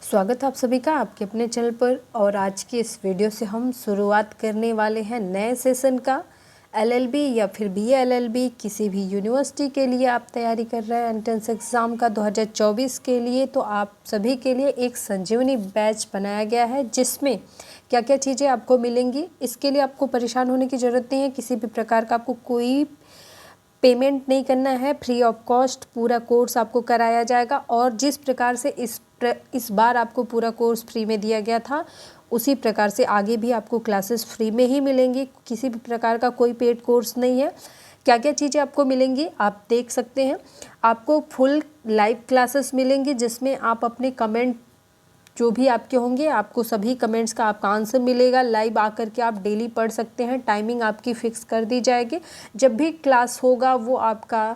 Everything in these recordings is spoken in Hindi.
स्वागत है आप सभी का आपके अपने चैनल पर। और आज की इस वीडियो से हम शुरुआत करने वाले हैं नए सेशन का। एलएलबी या फिर बीएलएलबी किसी भी यूनिवर्सिटी के लिए आप तैयारी कर रहे हैं एंट्रेंस एग्ज़ाम का 2024 के लिए, तो आप सभी के लिए एक संजीवनी बैच बनाया गया है जिसमें क्या क्या चीज़ें आपको मिलेंगी। इसके लिए आपको परेशान होने की ज़रूरत नहीं है, किसी भी प्रकार का आपको कोई पेमेंट नहीं करना है, फ्री ऑफ कॉस्ट पूरा कोर्स आपको कराया जाएगा। और जिस प्रकार से इस बार आपको पूरा कोर्स फ्री में दिया गया था, उसी प्रकार से आगे भी आपको क्लासेस फ्री में ही मिलेंगी। किसी भी प्रकार का कोई पेड कोर्स नहीं है। क्या क्या चीज़ें आपको मिलेंगी आप देख सकते हैं। आपको फुल लाइव क्लासेस मिलेंगी जिसमें आप अपने कमेंट जो भी आपके होंगे, आपको सभी कमेंट्स का आपका आंसर मिलेगा। लाइव आकर के आप डेली पढ़ सकते हैं। टाइमिंग आपकी फ़िक्स कर दी जाएगी। जब भी क्लास होगा वो आपका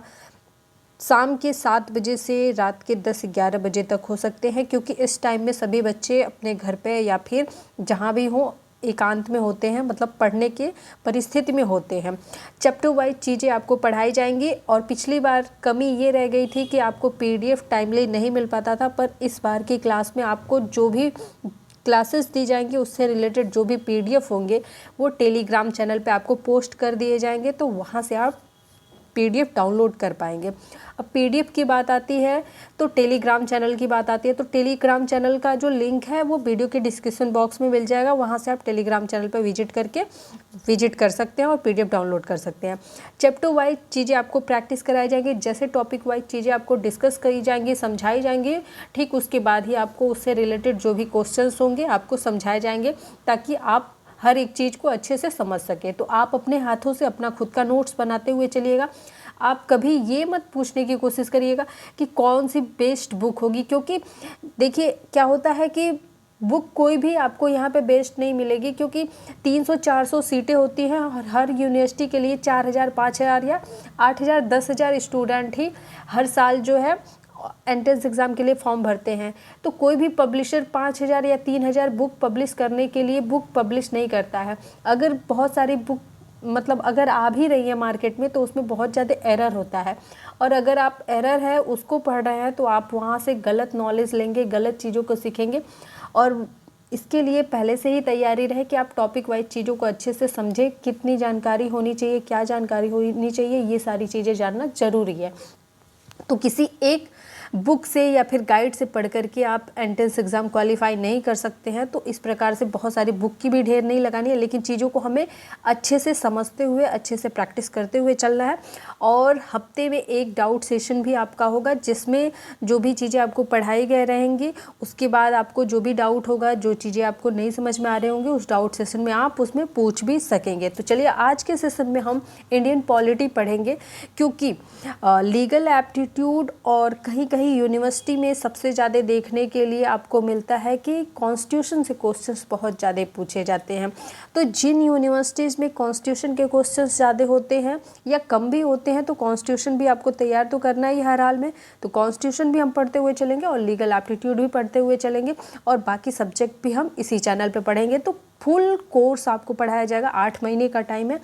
शाम के 7 बजे से रात के 10-11 बजे तक हो सकते हैं, क्योंकि इस टाइम में सभी बच्चे अपने घर पे या फिर जहाँ भी हों एकांत में होते हैं, मतलब पढ़ने के परिस्थिति में होते हैं। चैप्टर वाइज चीज़ें आपको पढ़ाई जाएंगी। और पिछली बार कमी ये रह गई थी कि आपको पीडीएफ टाइमली नहीं मिल पाता था, पर इस बार की क्लास में आपको जो भी क्लासेस दी जाएंगी उससे रिलेटेड जो भी पीडीएफ होंगे वो टेलीग्राम चैनल पे आपको पोस्ट कर दिए जाएंगे, तो वहाँ से आप पीडीएफ डाउनलोड कर पाएंगे। अब पीडीएफ की बात आती है तो टेलीग्राम चैनल की बात आती है, तो टेलीग्राम चैनल का जो लिंक है वो वीडियो के डिस्क्रिप्शन बॉक्स में मिल जाएगा। वहाँ से आप टेलीग्राम चैनल पर विजिट कर सकते हैं और पीडीएफ डाउनलोड कर सकते हैं। चैप्टर वाइज चीज़ें आपको प्रैक्टिस कराई जाएंगी, जैसे टॉपिक वाइज चीज़ें आपको डिस्कस करी जाएंगी, समझाई जाएंगी। ठीक उसके बाद ही आपको उससे रिलेटेड जो भी क्वेश्चन होंगे आपको समझाए जाएंगे, ताकि आप हर एक चीज़ को अच्छे से समझ सके। तो आप अपने हाथों से अपना खुद का नोट्स बनाते हुए चलिएगा। आप कभी ये मत पूछने की कोशिश करिएगा कि कौन सी बेस्ट बुक होगी, क्योंकि देखिए क्या होता है कि बुक कोई भी आपको यहाँ पे बेस्ट नहीं मिलेगी, क्योंकि 300-400 सीटें होती हैं और हर यूनिवर्सिटी के लिए 4000, 5000 या 8000, 10,000 स्टूडेंट ही हर साल जो है एंट्रेंस एग्ज़ाम के लिए फॉर्म भरते हैं। तो कोई भी पब्लिशर 5000 या 3000 बुक पब्लिश करने के लिए बुक पब्लिश नहीं करता है। अगर बहुत सारी बुक मतलब अगर आ भी रही है मार्केट में तो उसमें बहुत ज़्यादा एरर होता है, और अगर आप एरर है उसको पढ़ रहे हैं तो आप वहाँ से गलत नॉलेज लेंगे, गलत चीज़ों को सीखेंगे। और इसके लिए पहले से ही तैयारी रहे कि आप टॉपिक वाइज चीज़ों को अच्छे से समझें, कितनी जानकारी होनी चाहिए, क्या जानकारी होनी चाहिए, ये सारी चीज़ें जानना ज़रूरी है। तो किसी एक बुक से या फिर गाइड से पढ़ करके आप एंट्रेंस एग्ज़ाम क्वालिफाई नहीं कर सकते हैं। तो इस प्रकार से बहुत सारी बुक की भी ढेर नहीं लगानी है, लेकिन चीज़ों को हमें अच्छे से समझते हुए अच्छे से प्रैक्टिस करते हुए चलना है। और हफ्ते में एक डाउट सेशन भी आपका होगा, जिसमें जो भी चीज़ें आपको पढ़ाई गए रहेंगी उसके बाद आपको जो भी डाउट होगा, जो चीज़ें आपको नहीं समझ में आ रहे होंगे, उस डाउट सेशन में आप उसमें पूछ भी सकेंगे। तो चलिए आज के सेशन में हम इंडियन पॉलिटी पढ़ेंगे, क्योंकि लीगल एप्टीट्यूड और कहीं कहीं यूनिवर्सिटी में सबसे ज़्यादा देखने के लिए आपको मिलता है कि कॉन्स्टिट्यूशन से क्वेश्चंस बहुत ज़्यादा पूछे जाते हैं। तो जिन यूनिवर्सिटीज़ में कॉन्स्टिट्यूशन के क्वेश्चंस ज़्यादा होते हैं या कम भी होते हैं, तो कॉन्स्टिट्यूशन भी आपको तैयार तो करना ही हर हाल में। तो कॉन्स्टिट्यूशन भी हम पढ़ते हुए चलेंगे और लीगल एप्टीट्यूड भी पढ़ते हुए चलेंगे, और बाकी सब्जेक्ट भी हम इसी चैनल पर पढ़ेंगे। तो फुल कोर्स आपको पढ़ाया जाएगा। 8 महीने का टाइम है।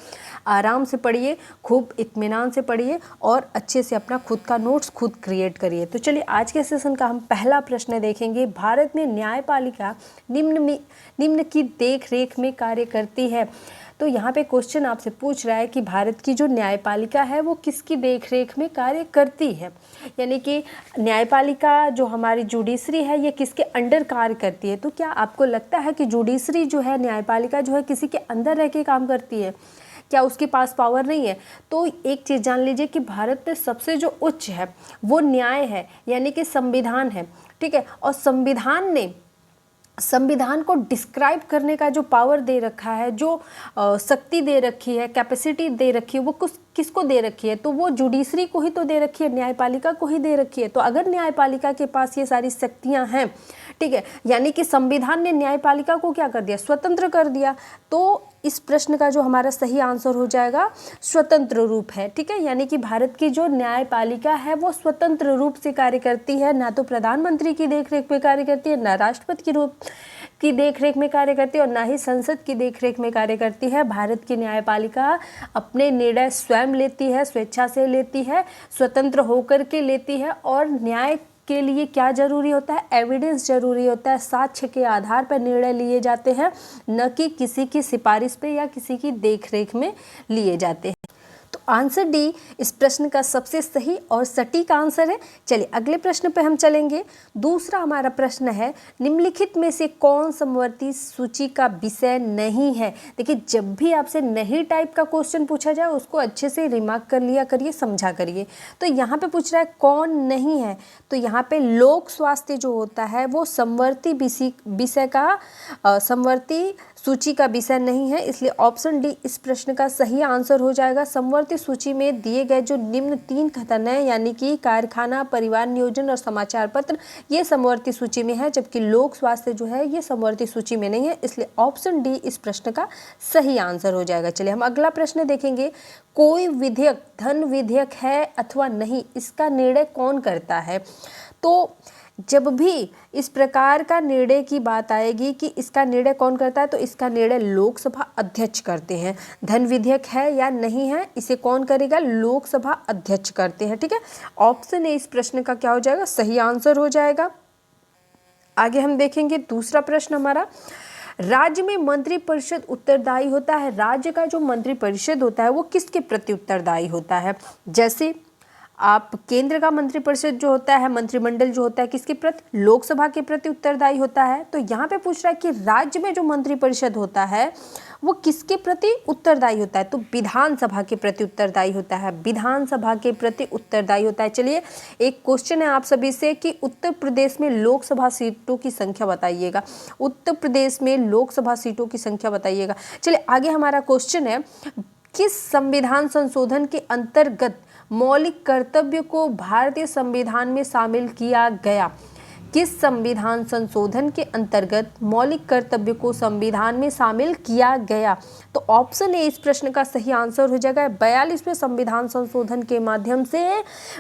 आराम से पढ़िए, खूब इत्मीनान से पढ़िए और अच्छे से अपना खुद का नोट्स खुद क्रिएट करिए। तो चलिए आज के सेशन का हम पहला प्रश्न देखेंगे। भारत में न्यायपालिका निम्न की देख रेख में कार्य करती है। तो यहाँ पे क्वेश्चन आपसे पूछ रहा है कि भारत की जो न्यायपालिका है वो किसकी देखरेख में कार्य करती है, यानी कि न्यायपालिका जो हमारी जुडिशरी है ये किसके अंडर कार्य करती है। तो क्या आपको लगता है कि जुडिशरी जो है, न्यायपालिका जो है, किसी के अंदर रह के काम करती है? क्या उसके पास पावर नहीं है? तो एक चीज़ जान लीजिए कि भारत में सबसे जो उच्च है वो न्याय है, यानी कि संविधान है। ठीक है, और संविधान ने संविधान को डिस्क्राइब करने का जो पावर दे रखा है, जो शक्ति दे रखी है, कैपेसिटी दे रखी है, वो किसको दे रखी है? तो वो जुडिशरी को ही तो दे रखी है, न्यायपालिका को ही दे रखी है। तो अगर न्यायपालिका के पास ये सारी शक्तियां हैं, ठीक है, यानी कि संविधान ने न्यायपालिका को क्या कर दिया? स्वतंत्र कर दिया। तो इस प्रश्न का जो हमारा सही आंसर हो जाएगा स्वतंत्र रूप है। ठीक है, यानी कि भारत की जो न्यायपालिका है वो स्वतंत्र रूप से कार्य करती है, ना तो प्रधानमंत्री की देखरेख में कार्य करती है, ना राष्ट्रपति की देखरेख में कार्य करती है, और ना ही संसद की देखरेख में कार्य करती है। भारत की न्यायपालिका अपने निर्णय स्वयं लेती है, स्वेच्छा से लेती है, स्वतंत्र होकर के लेती है, और न्याय के लिए क्या जरूरी होता है, एविडेंस जरूरी होता है, साक्ष्य के आधार पर निर्णय लिए जाते हैं, न कि किसी की सिफारिश पे या किसी की देखरेख में लिए जाते हैं। तो आंसर डी इस प्रश्न का सबसे सही और सटीक आंसर है। चलिए अगले प्रश्न पे हम चलेंगे। दूसरा हमारा प्रश्न है, निम्नलिखित में से कौन समवर्ती सूची का विषय नहीं है। देखिए जब भी आपसे नहीं टाइप का क्वेश्चन पूछा जाए उसको अच्छे से रिमार्क कर लिया करिए, समझा करिए। तो यहाँ पे पूछ रहा है कौन नहीं है, तो यहाँ पे लोक स्वास्थ्य जो होता है वो समवर्ती विषय का समवर्ती सूची का विषय नहीं है, इसलिए ऑप्शन डी इस प्रश्न का सही आंसर हो जाएगा। समवर्ती सूची में दिए गए जो निम्न 3 कथन है, यानी कि कारखाना, परिवार नियोजन और समाचार पत्र, ये समवर्ती सूची में है, जबकि लोक स्वास्थ्य जो है ये समवर्ती सूची में नहीं है, इसलिए ऑप्शन डी इस प्रश्न का सही आंसर हो जाएगा। चलिए हम अगला प्रश्न देखेंगे। कोई विधेयक धन विधेयक है अथवा नहीं, इसका निर्णय कौन करता है। तो जब भी इस प्रकार का निर्णय की बात आएगी कि इसका निर्णय कौन करता है, तो इसका निर्णय लोकसभा अध्यक्ष करते हैं। धन विधेयक है या नहीं है, इसे कौन करेगा, लोकसभा अध्यक्ष करते हैं। ठीक है, ऑप्शन ए इस प्रश्न का क्या हो जाएगा, सही आंसर हो जाएगा। आगे हम देखेंगे दूसरा प्रश्न हमारा, राज्य में मंत्रिपरिषद उत्तरदायी होता है। राज्य का जो मंत्रिपरिषद होता है वो किसके प्रति उत्तरदायी होता है। जैसे आप केंद्र का मंत्रिपरिषद जो होता है, मंत्रिमंडल जो होता है, किसके प्रति, लोकसभा के प्रति उत्तरदायी होता है। तो यहाँ पे पूछ रहा है कि राज्य में जो मंत्रिपरिषद होता है वो किसके प्रति उत्तरदायी होता है, तो विधानसभा के प्रति उत्तरदायी होता है, विधानसभा के प्रति उत्तरदायी होता है। चलिए एक क्वेश्चन है आप सभी से कि उत्तर प्रदेश में लोकसभा सीटों की संख्या बताइएगा। उत्तर प्रदेश में लोकसभा सीटों की संख्या बताइएगा। चलिए आगे हमारा क्वेश्चन है, किस संविधान संशोधन के अंतर्गत मौलिक कर्तव्य को भारतीय संविधान में शामिल किया गया। किस संविधान संशोधन के अंतर्गत मौलिक कर्तव्य को संविधान में शामिल किया गया। तो ऑप्शन ए इस प्रश्न का सही आंसर हो जाएगा। 42वें संविधान संशोधन के माध्यम से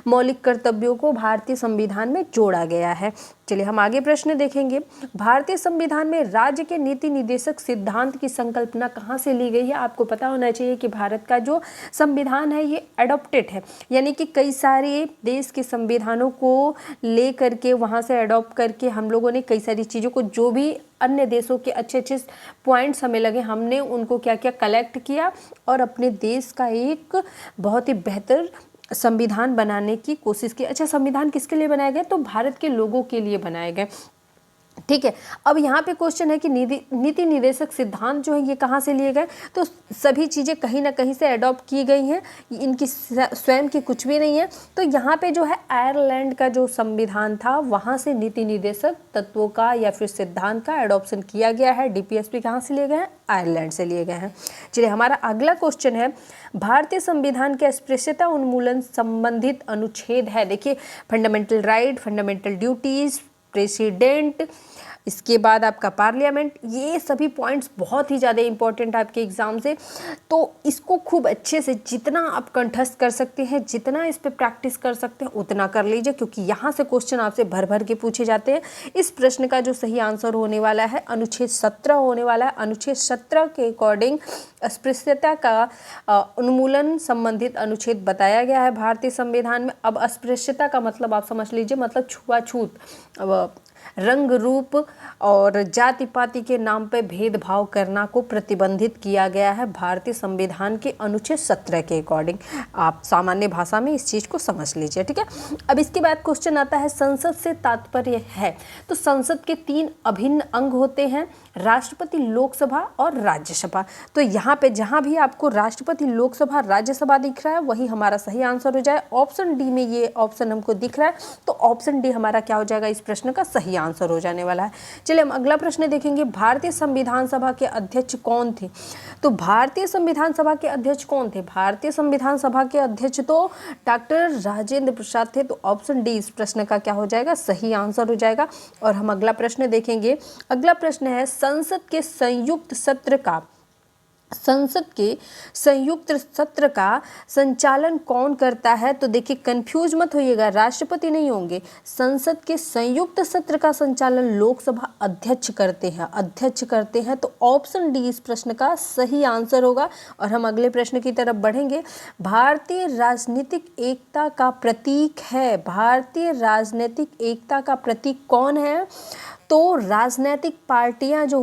मौलिक कर्तव्यों को भारतीय संविधान में जोड़ा गया है। चलिए हम आगे प्रश्न देखेंगे। भारतीय संविधान में राज्य के नीति निर्देशक सिद्धांत की संकल्पना कहाँ से ली गई है। आपको पता होना चाहिए कि भारत का जो संविधान है ये एडॉप्टेड है, यानी कि कई सारे देश के संविधानों को ले करके वहाँ से एडॉप्ट करके हम लोगों ने कई सारी चीज़ों को, जो भी अन्य देशों के अच्छे अच्छे पॉइंट्स हमें लगे, हमने उनको क्या क्या कलेक्ट किया और अपने देश का एक बहुत ही बेहतर संविधान बनाने की कोशिश की। अच्छा, संविधान किसके लिए बनाए गए, तो भारत के लोगों के लिए बनाए गए। ठीक है, अब यहाँ पे क्वेश्चन है कि नीति निर्देशक सिद्धांत जो है ये कहाँ से लिए गए, तो सभी चीज़ें कहीं ना कहीं से अडॉप्ट की गई हैं, इनकी स्वयं की कुछ भी नहीं है। तो यहाँ पे जो है आयरलैंड का जो संविधान था वहाँ से नीति निर्देशक तत्वों का या फिर सिद्धांत का एडॉप्शन किया गया है। डीपीएसपी कहाँ से लिए गए हैं, आयरलैंड से लिए गए हैं। चलिए हमारा अगला क्वेश्चन है, भारतीय संविधान के अस्पृश्यता उन्मूलन संबंधित अनुच्छेद है। देखिए, fundamental right, fundamental duties, president, इसके बाद आपका पार्लियामेंट, ये सभी पॉइंट्स बहुत ही ज़्यादा इंपॉर्टेंट आपके एग्जाम से। तो इसको खूब अच्छे से जितना आप कंठस्थ कर सकते हैं, जितना इस पे प्रैक्टिस कर सकते हैं उतना कर लीजिए, क्योंकि यहाँ से क्वेश्चन आपसे भर भर के पूछे जाते हैं। इस प्रश्न का जो सही आंसर होने वाला है अनुच्छेद 17 होने वाला है। अनुच्छेद 17 के अकॉर्डिंग अस्पृश्यता का उन्मूलन संबंधित अनुच्छेद बताया गया है भारतीय संविधान में। अब अस्पृश्यता का मतलब आप समझ लीजिए, मतलब छुआछूत, रंग रूप और जाति पाति के नाम पर भेदभाव करना को प्रतिबंधित किया गया है भारतीय संविधान के अनुच्छेद 17 के अकॉर्डिंग। आप सामान्य भाषा में इस चीज़ को समझ लीजिए। ठीक है, अब इसके बाद क्वेश्चन आता है, संसद से तात्पर्य है। तो संसद के 3 अभिन्न अंग होते हैं, राष्ट्रपति, लोकसभा और राज्यसभा। तो यहाँ पे जहाँ भी आपको राष्ट्रपति, लोकसभा, राज्यसभा दिख रहा है वही हमारा सही आंसर हो जाए। ऑप्शन डी में ये ऑप्शन हमको दिख रहा है, तो ऑप्शन डी हमारा क्या हो जाएगा, इस प्रश्न का सही आंसर हो जाने वाला है। चलिए हम अगला प्रश्न देखेंगे, भारतीय संविधान सभा के अध्यक्ष कौन थे। तो भारतीय संविधान सभा के अध्यक्ष कौन थे, भारतीय संविधान सभा के अध्यक्ष तो डॉक्टर राजेंद्र प्रसाद थे। तो ऑप्शन डी इस प्रश्न का क्या हो जाएगा, सही आंसर हो जाएगा। और हम अगला प्रश्न देखेंगे। अगला प्रश्न है, संसद के संयुक्त सत्र का संसद के संयुक्त सत्र का संचालन कौन करता है? तो देखिए कंफ्यूज मत होइएगा, राष्ट्रपति नहीं होंगे। संसद के संयुक्त सत्र का संचालन लोकसभा अध्यक्ष करते हैं। तो ऑप्शन डी इस प्रश्न का सही आंसर होगा। और हम अगले प्रश्न की तरफ बढ़ेंगे। भारतीय राजनीतिक एकता का प्रतीक है, भारतीय राजनीतिक एकता का प्रतीक कौन है? तो राजनीतिक पार्टियां जो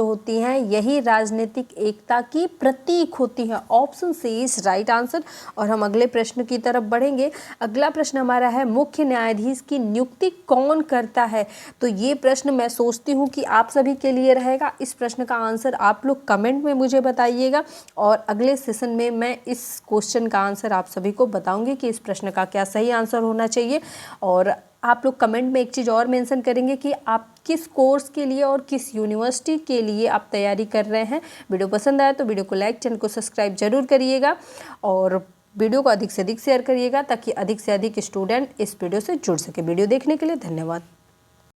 होती हैं यही राजनीतिक एकता की प्रतीक होती हैं। Option C is right answer. और हम अगले प्रश्न की तरफ बढ़ेंगे। अगला प्रश्न हमारा है, मुख्य न्यायाधीश की नियुक्ति कौन करता है? तो ये प्रश्न मैं सोचती हूँ कि आप सभी के लिए रहेगा। इस प्रश्न का आंसर आप लोग कमेंट में मुझे बताइएगा और अगले सेशन में मैं इस क्वेश्चन का आंसर आप सभी को बताऊंगी कि इस प्रश्न का क्या सही आंसर होना चाहिए। और आप लोग कमेंट में एक चीज़ और मेंशन करेंगे कि आप किस कोर्स के लिए और किस यूनिवर्सिटी के लिए आप तैयारी कर रहे हैं। वीडियो पसंद आया तो वीडियो को लाइक, चैनल को सब्सक्राइब जरूर करिएगा और वीडियो को अधिक से अधिक शेयर करिएगा ताकि अधिक से अधिक स्टूडेंट इस वीडियो से जुड़ सके। वीडियो देखने के लिए धन्यवाद।